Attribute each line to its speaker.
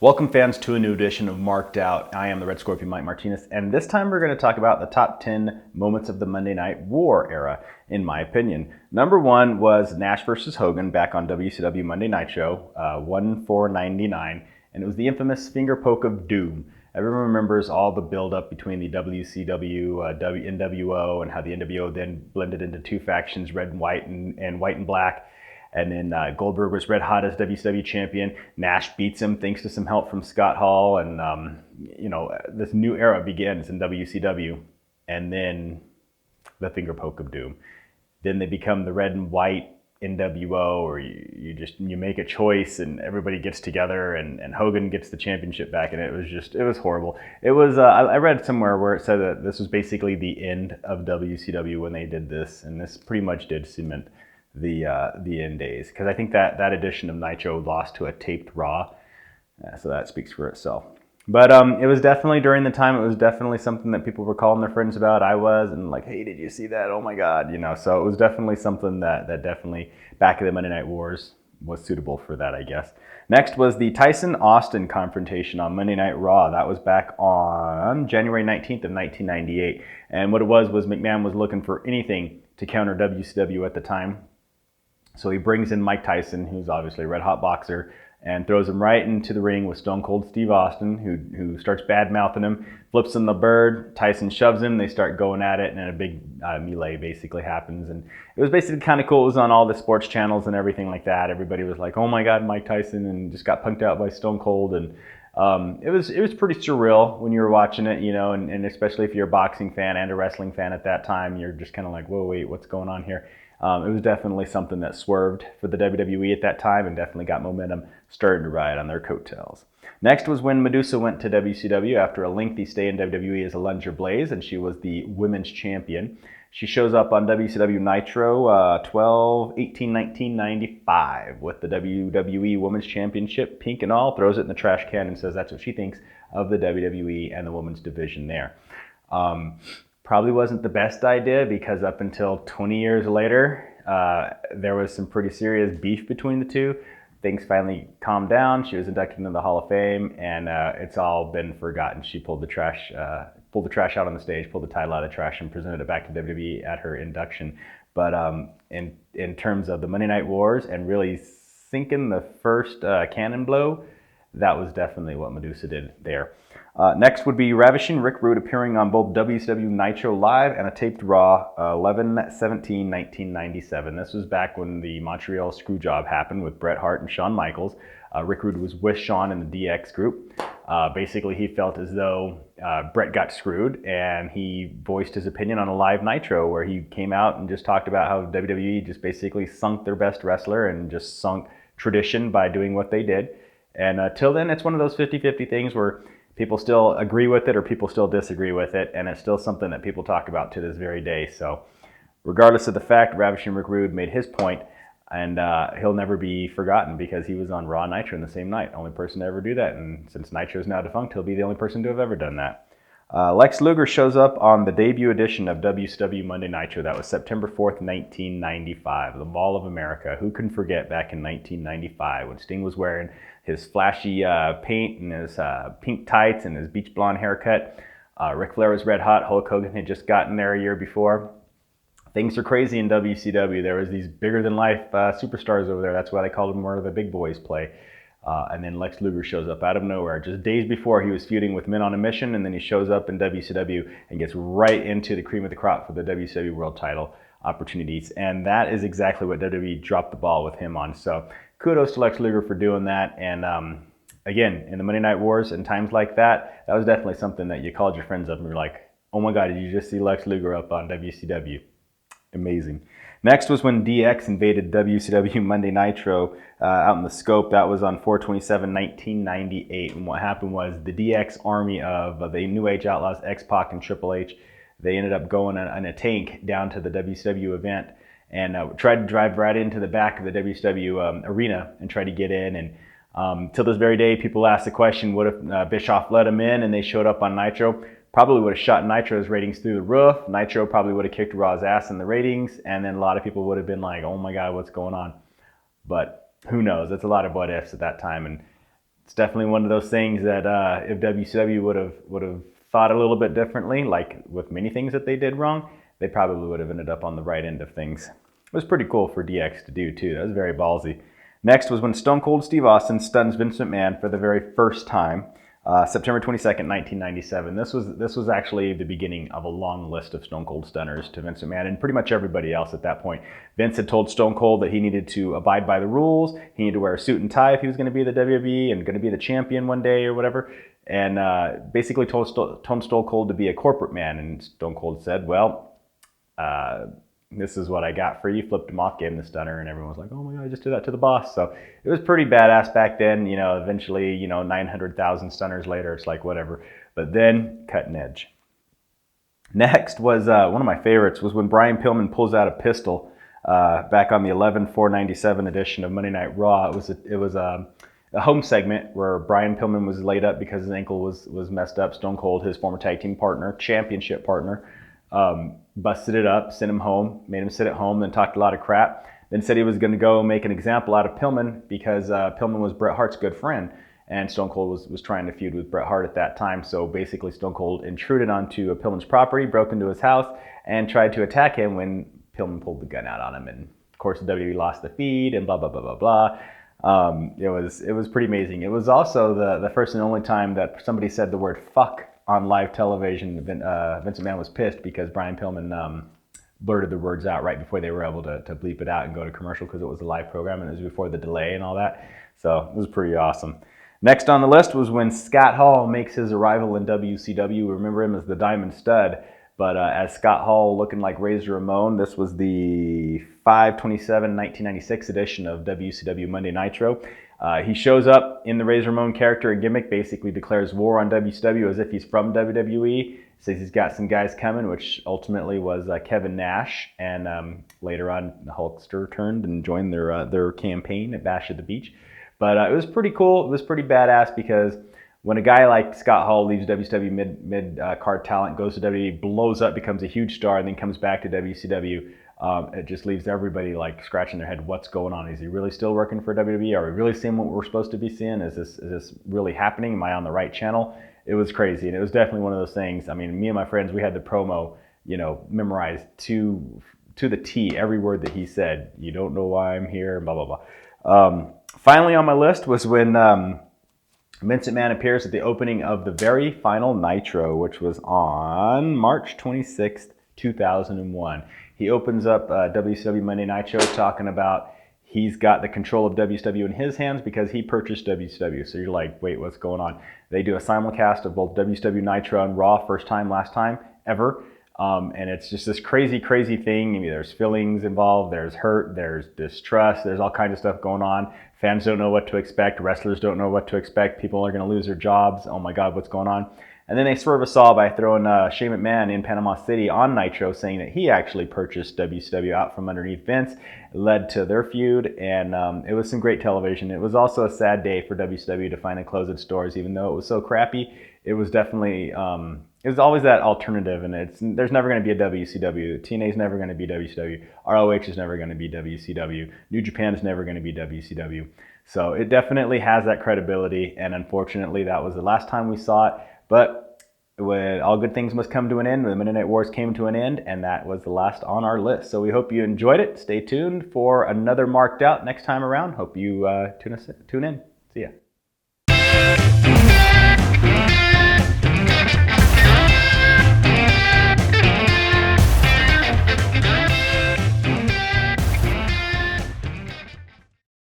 Speaker 1: Welcome fans to a new edition of Marked Out. I am the Red Scorpion Mike Martinez, and this time we're going to talk about the top 10 moments of the Monday Night War era, in my opinion. Number one was Nash versus Hogan back on WCW Monday Nitro, 1/4/99, and it was the infamous finger poke of doom. Everyone remembers all the build-up between the WCW, NWO, and how the NWO then blended into two factions, red and white and white and black. And then Goldberg was red hot as WCW champion. Nash beats him thanks to some help from Scott Hall. And, this new era begins in WCW. And then the finger poke of doom. Then they become the red and white NWO, or you make a choice and everybody gets together and Hogan gets the championship back. And it was horrible. It was, I read somewhere where it said that this was basically the end of WCW when they did this. And this pretty much did cement the end days, because I think that edition of Nitro lost to a taped Raw, so that speaks for itself. But it was definitely, during the time, it was definitely something that people were calling their friends about. I was, and like, hey, did you see that? Oh my God, So it was definitely something that definitely back in the Monday Night Wars was suitable for that, I guess. Next was the Tyson Austin confrontation on Monday Night Raw. That was back on January 19th of 1998, and what it was McMahon was looking for anything to counter WCW at the time. So he brings in Mike Tyson, who's obviously a red-hot boxer, and throws him right into the ring with Stone Cold Steve Austin, who starts bad-mouthing him, flips him the bird. Tyson shoves him. They start going at it, and a big melee basically happens. And it was basically kind of cool. It was on all the sports channels and everything like that. Everybody was like, oh my God, Mike Tyson, and just got punked out by Stone Cold. And it was pretty surreal when you were watching it, and especially if you're a boxing fan and a wrestling fan at that time, you're just kind of like, whoa, wait, what's going on here? It was definitely something that swerved for the WWE at that time and definitely got momentum starting to ride on their coattails. Next was when Medusa went to WCW after a lengthy stay in WWE as Alundra Blaze, and she was the women's champion. She shows up on WCW Nitro 12/18/1995 with the WWE Women's Championship, pink and all, throws it in the trash can and says that's what she thinks of the WWE and the women's division there. Probably wasn't the best idea, because up until 20 years later, there was some pretty serious beef between the two. Things finally calmed down. She was inducted into the Hall of Fame, and it's all been forgotten. She pulled the trash out on the stage, pulled the title out of the trash, and presented it back to WWE at her induction. But in terms of the Monday Night Wars and really sinking the first cannon blow, that was definitely what Medusa did there. Next would be Ravishing Rick Rude, appearing on both WCW Nitro Live and a taped Raw 11/17/1997. This was back when the Montreal Screwjob happened with Bret Hart and Shawn Michaels. Rick Rude was with Shawn in the DX group. Basically, he felt as though Bret got screwed, and he voiced his opinion on a live Nitro where he came out and just talked about how WWE just basically sunk their best wrestler and just sunk tradition by doing what they did. And till then, it's one of those 50-50 things where people still agree with it or people still disagree with it, and it's still something that people talk about to this very day. So regardless of the fact, Ravishing Rick Rude made his point, and he'll never be forgotten because he was on Raw and Nitro in the same night. Only person to ever do that, and since Nitro is now defunct, he'll be the only person to have ever done that. Lex Luger shows up on the debut edition of WCW Monday Nitro. That was September 4th, 1995, the Mall of America. Who can forget back in 1995 when Sting was wearing his flashy paint and his pink tights and his beach blonde haircut. Ric Flair was red hot. Hulk Hogan had just gotten there a year before. Things are crazy in WCW. There was these bigger-than-life superstars over there. That's why they called them where the big boys play. And then Lex Luger shows up out of nowhere. Just days before, he was feuding with Men on a Mission, and then he shows up in WCW and gets right into the cream of the crop for the WCW World Title opportunities. And that is exactly what WWE dropped the ball with him on. So kudos to Lex Luger for doing that. And again, in the Monday Night Wars and times like that, that was definitely something that you called your friends up and were like, oh my God, did you just see Lex Luger up on WCW? Amazing. Next was when DX invaded WCW Monday Nitro out in the Scope. That was on 4/27/1998. And what happened was the DX army of the New Age Outlaws, X-Pac and Triple H, they ended up going in a tank down to the WCW event and tried to drive right into the back of the WCW arena and try to get in. And till this very day, people ask the question, what if Bischoff let them in and they showed up on Nitro? Probably would have shot Nitro's ratings through the roof. Nitro probably would have kicked Raw's ass in the ratings, and then a lot of people would have been like, oh my God, what's going on? But who knows? It's a lot of what ifs at that time. And It's definitely one of those things that if WCW would have thought a little bit differently, like with many things that they did wrong, they probably would have ended up on the right end of things. It was pretty cool for DX to do too. That was very ballsy. Next was when Stone Cold Steve Austin stuns Vince McMahon for the very first time, September 22nd, 1997. This was actually the beginning of a long list of Stone Cold stunners to Vince McMahon and pretty much everybody else at that point. Vince had told Stone Cold that he needed to abide by the rules. He needed to wear a suit and tie if he was going to be the WWE and going to be the champion one day or whatever. And basically told Stone Cold to be a corporate man. And Stone Cold said, well, this is what I got for you. Flipped him off, gave him the stunner, and everyone was like, oh my God, I just did that to the boss. So it was pretty badass back then. Eventually, 900,000 stunners later, it's like whatever. But then, cutting edge. Next was one of my favorites was when Brian Pillman pulls out a pistol back on the 11/4/97 edition of Monday Night Raw. It was a home segment where Brian Pillman was laid up because his ankle was messed up. Stone Cold, his former tag team partner, championship partner, busted it up, sent him home, made him sit at home, then talked a lot of crap. Then said he was going to go make an example out of Pillman because Pillman was Bret Hart's good friend. And Stone Cold was trying to feud with Bret Hart at that time. So basically Stone Cold intruded onto Pillman's property, broke into his house, and tried to attack him when Pillman pulled the gun out on him. And of course the WWE lost the feed and blah, blah, blah, blah, blah. It was pretty amazing. It was also the first and only time that somebody said the word fuck on live television. Vince McMahon was pissed because Brian Pillman blurted the words out right before they were able to bleep it out and go to commercial because it was a live program and it was before the delay and all that. So it was pretty awesome. Next on the list was when Scott Hall makes his arrival in WCW. We remember him as the Diamond Stud, but as Scott Hall looking like Razor Ramon, this was the 5/27/1996 edition of WCW Monday Nitro. He shows up in the Razor Ramon character and gimmick, basically declares war on WCW as if he's from WWE. Says he's got some guys coming, which ultimately was Kevin Nash, and later on the Hulkster turned and joined their campaign at Bash at the Beach. But it was pretty cool. It was pretty badass because when a guy like Scott Hall leaves WCW mid-card talent, goes to WWE, blows up, becomes a huge star, and then comes back to WCW, it just leaves everybody like scratching their head. What's going on? Is he really still working for WWE? Are we really seeing what we're supposed to be seeing? Is this really happening? Am I on the right channel? It was crazy, and it was definitely one of those things. I mean, me and my friends, we had the promo, memorized to the T, every word that he said. You don't know why I'm here, blah, blah, blah. Finally on my list was when Vince McMahon appears at the opening of the very final Nitro, which was on March 26th, 2001. He opens up WCW Monday Nitro talking about he's got the control of WCW in his hands because he purchased WCW. So you're like, wait, what's going on? They do a simulcast of both WCW Nitro and Raw, first time, last time, ever. And it's just this crazy, crazy thing. I mean, there's feelings involved, there's hurt, there's distrust, there's all kinds of stuff going on. Fans don't know what to expect. Wrestlers don't know what to expect. People are going to lose their jobs. Oh my God, what's going on? And then they swerve us all by throwing Shane McMahon in Panama City on Nitro, saying that he actually purchased WCW out from underneath Vince. It led to their feud, and it was some great television. It was also a sad day for WCW to finally close its doors, even though it was so crappy. It was definitely, it was always that alternative, and there's never going to be a WCW. TNA is never going to be WCW. ROH is never going to be WCW. New Japan is never going to be WCW. So it definitely has that credibility, and unfortunately that was the last time we saw it. But when all good things must come to an end, the Monday Night Wars came to an end, and that was the last on our list. So we hope you enjoyed it. Stay tuned for another Marked Out next time around. Hope you tune in. See ya.